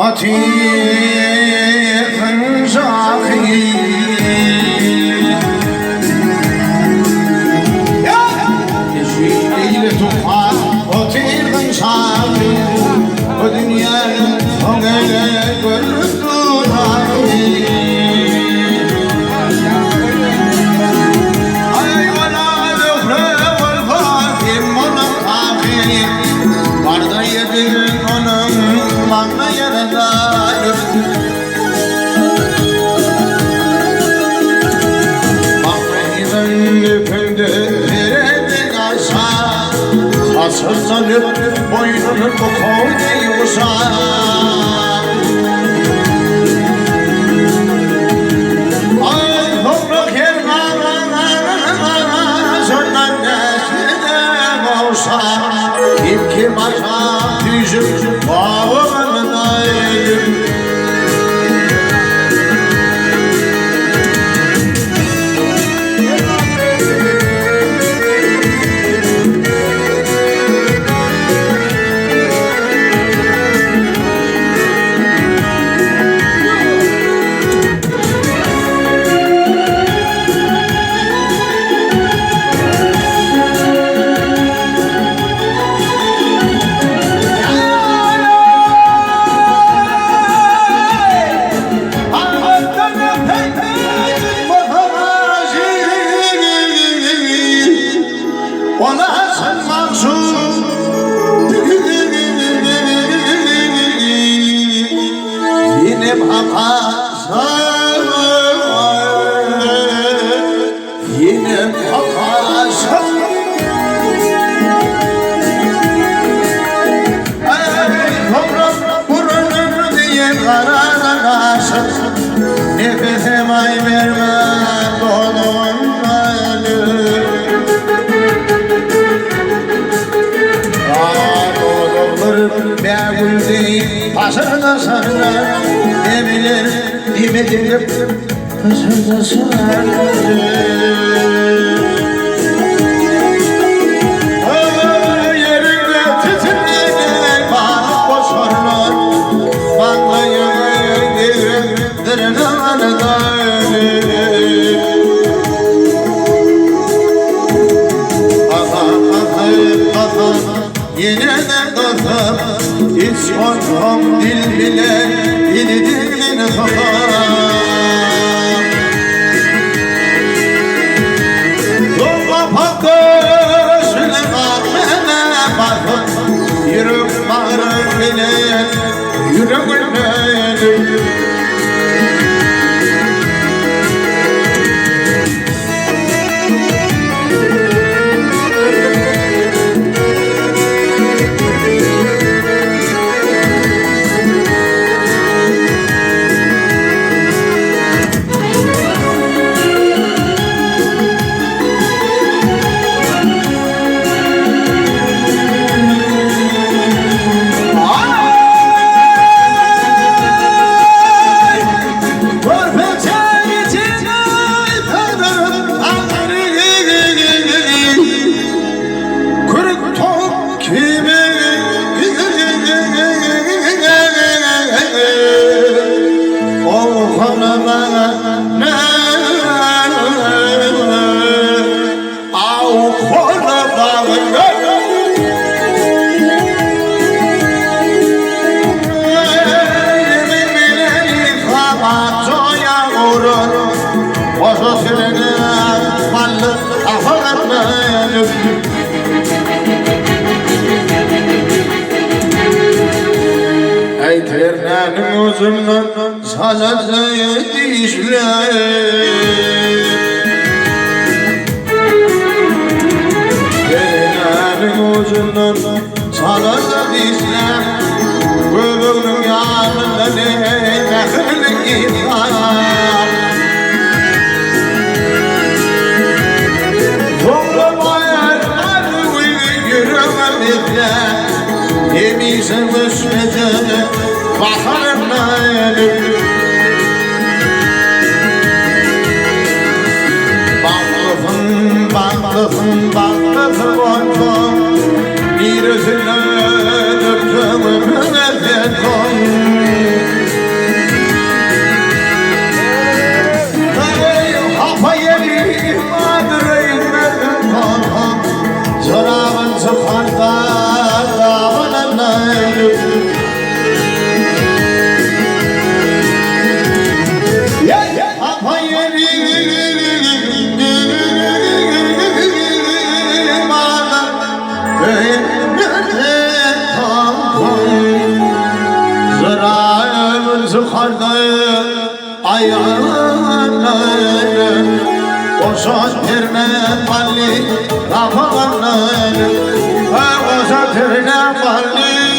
عتيق زاخي يجي لتقع عتيق زاخي ودنيا هنالك والدنيا أي ولا ذكر والفاخر منقاخر برد يدين onun mağna yaralar Mahmeyden öpüldü veredi aşa Asırlanıp boynunu bu koydu yuşa Ay toprak yermana Zorlan nesline olsa İlki başa düşüp bağımdayım Ona sen mahzun Yine bakarsan Yine bakarsan Toprak burunur diye kararlaşır Nefesim ay verme dolun ölür Beğul değil, pasırda sarılar Ne bilir, demedim Pasırda sarılar Yerinde titreden bağlı boşarlar Baklayın dırnağını da ölür Yine de dostum hiç korkum dil bile dili diline sokar Yolda patlaşını kalbine bakıp Yürüp bağırır bile yüreğine Eyterlerin uzundan sana dişler Eyterlerin uzundan sana dişler Göbünün yanında ne mehirlik iftar Toplamayarlar yürümemekle Yemişim üstüne bakarım ölüm Bağlısın boynum Bir üzüle döktüm münezzet koyum sıkardı ayağını Uzatırma balli kafanı Uzatırma balli